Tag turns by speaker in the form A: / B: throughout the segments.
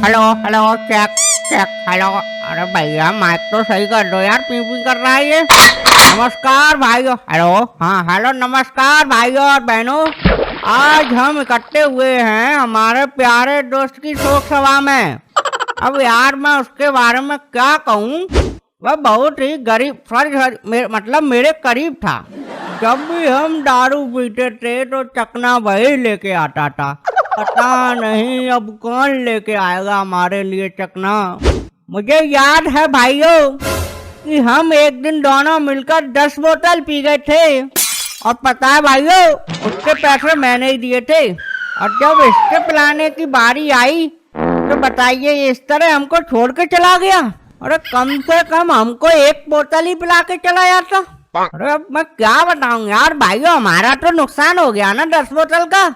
A: Hello hello check check hello. अरे भैया mic तो सही कर दो यार, पी पी कर रहा है ये। नमस्कार भाइयों, हेलो हाँ हेलो नमस्कार भाइयों और बहनों। आज हम इकट्ठे हुए हैं हमारे प्यारे दोस्त की शोक सभा में। अब यार मैं उसके बारे में क्या कहूँ, वह बहुत ही गरीब मतलब मेरे करीब था। जब भी हम दारू पीते थे तो चकना वही लेके आता था। पता नहीं अब कौन लेके आएगा हमारे लिए चकना। मुझे याद है भाइयों कि हम एक दिन दोनों मिलकर 10 बोतल पी गए थे, और पता है भाइयों उसके पैसे मैंने ही दिए थे। और जब इसके पिलाने की बारी आई तो बताइए इस तरह हमको छोड़ के चला गया। अरे कम से कम हमको एक बोतल ही पिला के चला जाता। अरे अब मैं क्या बताऊं यार भाइयों, हमारा तो नुकसान हो गया ना 10 बोतल का।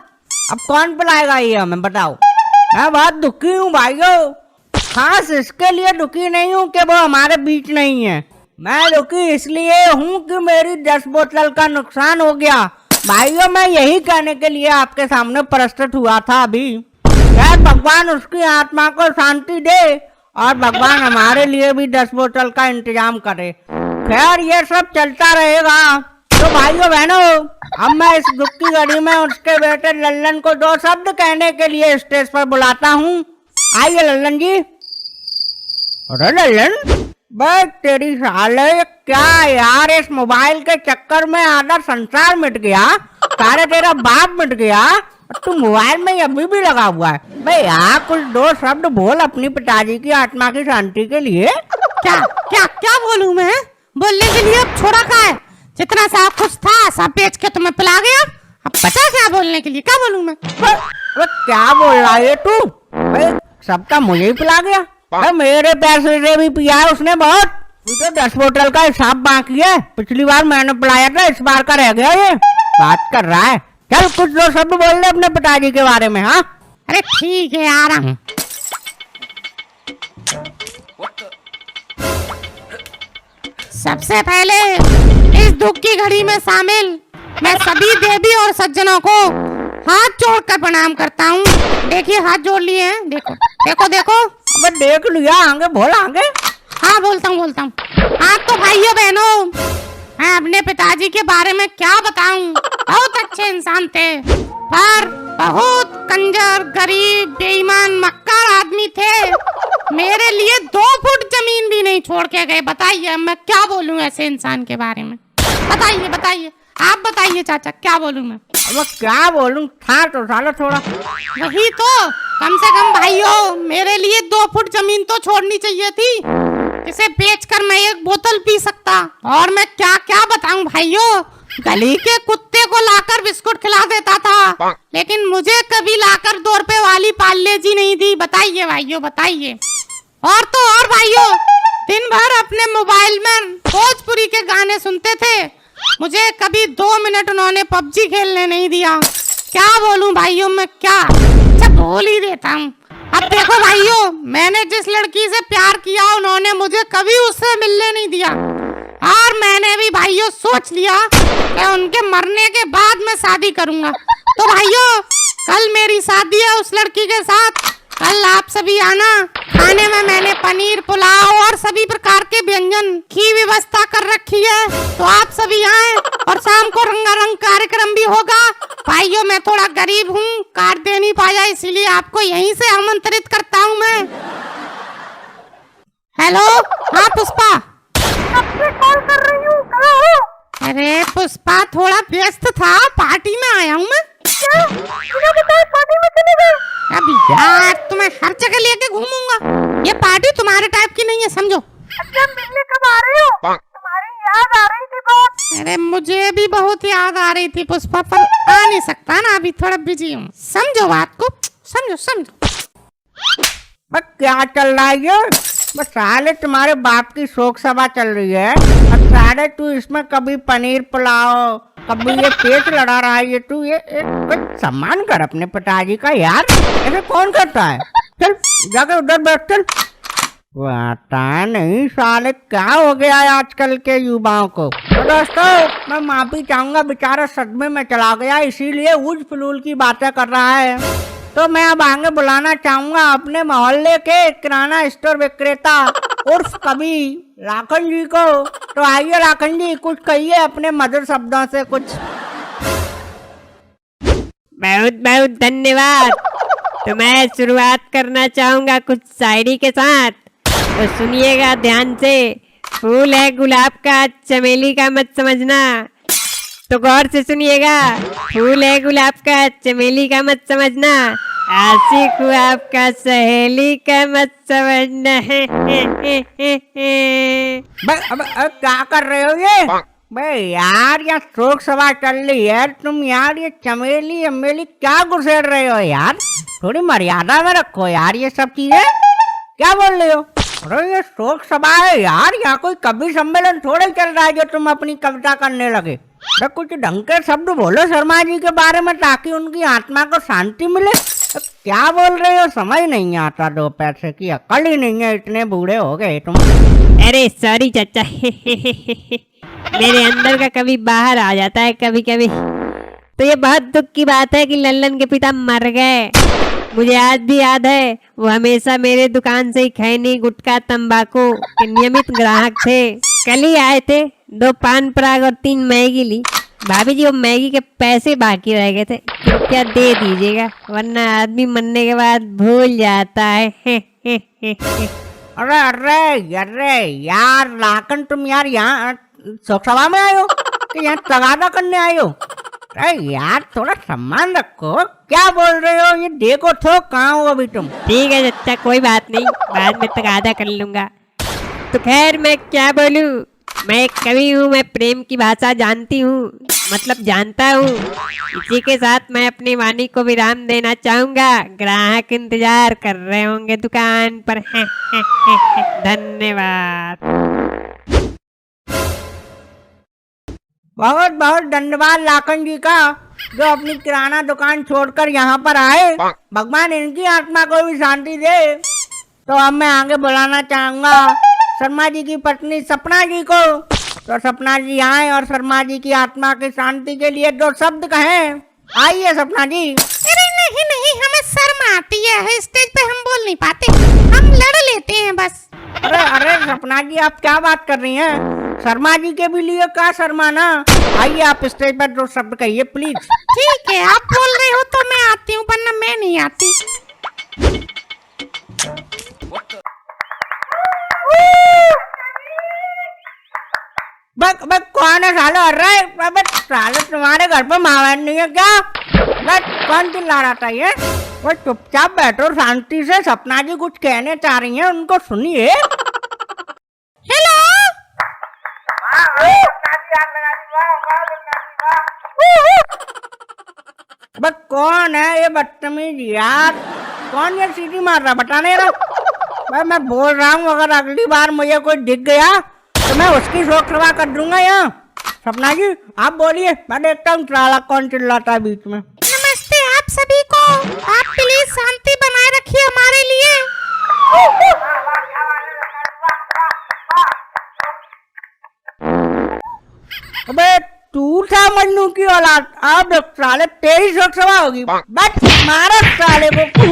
A: अब कौन पिलाएगा ये हमें बताओ। मैं बहुत दुखी हूँ भाइयों, खास इसके लिए दुखी नहीं हूँ कि वो हमारे बीच नहीं है। मैं दुखी इसलिए हूँ कि मेरी 10 बोतल का नुकसान हो गया। भाइयों मैं यही कहने के लिए आपके सामने प्रस्तुत हुआ था अभी। यार भगवान उसकी आत्मा को शांति दे और भगवान हमारे लिए भी 10 बोतल का इंतजाम करे। खैर ये सब चलता रहेगा। तो भाइयों बहनों, अब मैं इस दुख की घड़ी में उसके बेटे लल्लन को 2 शब्द कहने के लिए स्टेज पर बुलाता हूँ। आइए लल्लन जी। अरे लल्लन बस तेरी साले क्या यार, इस मोबाइल के चक्कर में आधा संसार मिट गया, सारे तेरा बाप मिट गया, तू मोबाइल में अभी भी लगा हुआ है। भाई यार कुछ 2 शब्द बोल अपनी पिताजी की आत्मा की शांति के लिए।
B: क्या क्या क्या बोलूं मैं? बोलने के लिए अब छोड़ा का है? जितना सा कुछ था सब बेच के तुम्हें पिला गया, अब बचा क्या बोलने के लिए? क्या बोलूं मैं?
A: क्या बोल रहा है तू? भाई सबका मुझे ही पिला गया। मेरे पैसे से भी पिया है उसने बहुत। तू तो 10 बोतल का हिसाब बाकी है, पिछली बार मैंने पिलाया था, इस बार का रह गया ये। बात कर रहा है, चल कुछ 2 शब्द बोल दे अपने पिताजी के बारे में। हाँ
B: अरे ठीक है आ रहा हूँ। सबसे पहले इस दुख की घड़ी में शामिल मैं सभी देवी और सज्जनों को हाथ जोड़कर प्रणाम करता हूँ। देखिए हाथ जोड़ लिए हैं, देखो देखो देखो।
A: अबे देख लिया, आगे बोल आगे।
B: हाँ बोलता हूँ। हाँ तो भाइयों बहनों, मैं अपने पिताजी के बारे में क्या बताऊं। बहुत अच्छे इंसान थे पर बहुत कंजर, गरीब, बेईमान, मक्कार आदमी थे। मेरे लिए 2 फुट जमीन भी नहीं छोड़ के गए। बताइए मैं क्या बोलूं ऐसे इंसान के बारे में? बताइए आप बताइए चाचा, क्या बोलूं मैं?
A: अब क्या बोलूं, था तो साला थोड़ा।
B: वही तो, कम से कम भाइयों मेरे लिए 2 फुट जमीन तो छोड़नी चाहिए थी, जिसे बेचकर मैं 1 बोतल पी सकता। और मैं क्या क्या बताऊं भाइयों, गली के कुत्ते को लाकर बिस्कुट खिला देता था, लेकिन मुझे कभी लाकर 2 रुपए वाली पार्ले जी नहीं दी। बताइए भाइयों बताइए। और तो और भाइयों, दिन भर अपने मोबाइल में भोजपुरी के गाने सुनते थे, मुझे कभी 2 मिनट उन्होंने पबजी खेलने नहीं दिया। क्या बोलूं भाइयों मैं, क्या अच्छा बोल ही देता हूँ। अब देखो भाइयों, मैंने जिस लड़की से प्यार किया उन्होंने मुझे कभी उससे मिलने नहीं दिया, और मैंने भी भाइयों सोच लिया कि उनके मरने के बाद मैं शादी करूंगा। तो भाइयों कल मेरी शादी है उस लड़की के साथ, कल आप सभी आना। खाने में मैंने पनीर, पुलाव और सभी प्रकार के व्यंजन की व्यवस्था कर रखी है, तो आप सभी आए। और शाम को रंगारंग कार्यक्रम भी होगा। भाइयों मैं थोड़ा गरीब हूँ, कार्ड दे नहीं पाया, इसीलिए आपको यहीं से आमंत्रित करता हूँ मैं। हेलो हाँ पुष्पा,
C: आपसे कॉल कर रही हूँ, कहाँ हो?
B: अरे पुष्पा थोड़ा व्यस्त था, पार्टी में आया हूँ मैं।
C: क्या बिना बताए पार्टी में चले गए?
B: अब यार तुम्हें हर जगह लेके घूमूंगा, ये पार्टी तुम्हारे टाइप की नहीं है समझो।
C: अच्छा मिलने कब आ रहे हो? तुम्हारी याद आ रही थी बहुत।
B: अरे मुझे भी बहुत याद आ रही थी पुष्पा, पर आ नहीं सकता ना, अभी थोड़ा बिजी हूँ। समझो बात को, समझो।
A: बस क्या चल रहा है ये? बस साले तुम्हारे बाप की शोक सभा चल रही है, और साले तू इसमें कभी पनीर पुलाव, कभी ये पेट लड़ा रहा है। ये तू ये कुछ सम्मान कर अपने पिताजी का यार, ऐसे कौन करता है? चल जाकर उधर बैठ चल। पता नहीं साले क्या हो गया है आजकल के युवाओं को। तो दोस्तों मैं माफी चाहूंगा, बेचारा सदमे में चला गया, इसीलिए उज फलूल की बातें कर रहा है। तो मैं अब आगे बुलाना चाहूंगा अपने मोहल्ले के किराना स्टोर विक्रेता उर्फ कवि लाखन जी को। तो आइए लाखन जी, कुछ कहिए अपने मधुर शब्दों से कुछ।
D: बहुत बहुत धन्यवाद। तो मैं शुरुआत करना चाहूंगा कुछ शायरी के साथ, तो सुनिएगा ध्यान से। फूल है गुलाब का, चमेली का मत समझना। तो गौर से सुनिएगा। फूल है गुलाब का, चमेली का मत समझना। आशिक हूँ आपका, सहेली का मत समझना।
A: अब क्या कर रहे हो ये? बे यार, यहाँ शोक सभा चल रही है, तुम यार ये चमेली अमेली क्या घुसेड़ रहे हो यार? थोड़ी मर्यादा में रखो यार ये सब चीजें। क्या बोल रहे हो? अरे ये शोक सभा है यार, यहाँ कोई कवि सम्मेलन थोड़े चल रहा है जो तुम अपनी कविता करने लगे। अरे कुछ ढंग के शब्द बोलो शर्मा जी के बारे में, ताकि उनकी आत्मा को शांति मिले। क्या बोल रहे हो? समझ नहीं आता, दो पैसे की अकल ही नहीं है, इतने बूढ़े हो गए तुम।
D: अरे सॉरी चाचा। मेरे अंदर का कभी बाहर आ जाता है कभी कभी। तो ये बहुत दुख की बात है कि लल्लन के पिता मर गए। मुझे आज भी याद है, वो हमेशा मेरे दुकान से ही खैनी गुटखा तंबाकू के नियमित ग्राहक थे। कल ही आए थे, 2 पान पराग और 3 मैगी ली। भाभी जी, वो मैगी के पैसे बाकी रह गए थे, कृपया दे दीजिएगा, वरना आदमी मरने के बाद भूल जाता है।
A: अरे अरे अरे यार लाखन, तुम यार यहाँ शोक सभा में आए हो कि यहाँ तगादा करने आए हो? अरे यार थोड़ा सम्मान रखो। क्या बोल रहे हो? ये देखो तो कहाँ हो अभी तुम?
D: ठीक है चाचा, कोई बात नहीं, बाद में तगादा कर लूंगा। तो खैर मैं क्या बोलूं, मैं एक कवि हूँ, मैं प्रेम की भाषा जानती हूँ, मतलब जानता हूँ। इसी के साथ मैं अपनी वाणी को विराम देना चाहूंगा। ग्राहक इंतजार कर रहे होंगे दुकान पर। धन्यवाद।
A: बहुत बहुत धन्यवाद लाखन जी का, जो अपनी किराना दुकान छोड़कर यहाँ पर आए। भगवान इनकी आत्मा को भी शांति दे। तो अब मैं आगे बुलाना चाहूंगा शर्मा जी की पत्नी सपना जी को। तो सपना जी आए और शर्मा जी की आत्मा की शांति के लिए 2 शब्द कहें। आइए सपना जी।
B: अरे नहीं नहीं, हमें शर्म आती है, स्टेज पे हम बोल नहीं पाते, हम लड़ लेते हैं बस।
A: अरे अरे सपना जी, आप क्या बात कर रही हैं? शर्मा जी के भी लिए क्या शर्माना? आइए आप स्टेज पर 2 शब्द कहिए प्लीज।
B: ठीक है, आप बोल रहे हो तो मैं आती हूँ, वरना मैं नहीं आती।
A: बक बक कौन है सालो? अरे अबे सालो, तुम्हारे घर पर मावन नहीं है क्या? बस कौन चिल्ला रहा था ये? वो चुपचाप बैठो शांति से, सपना जी कुछ कहने चाह रही हैं, उनको सुनिए।
B: हेलो,
A: बस कौन है ये बदतमीज यार? कौन ये सीटी मार रहा, बता नहीं रहा? भाई मैं बोल रहा हूँ, अगर अगली बार मुझे कोई दिख गया तो मैं उसकी शोक सभा कर दूंगा यहाँ। सपना जी आप बोलिए, मैं देखता हूँ साला कौन चिल्लाता है बीच में।
B: नमस्ते आप सभी को, आप प्लीज शांति बनाए रखिए हमारे लिए।
A: अबे तू था मन्नू की औलाद, अब साले तेरी शोक सभा होगी। बस मारो साले को।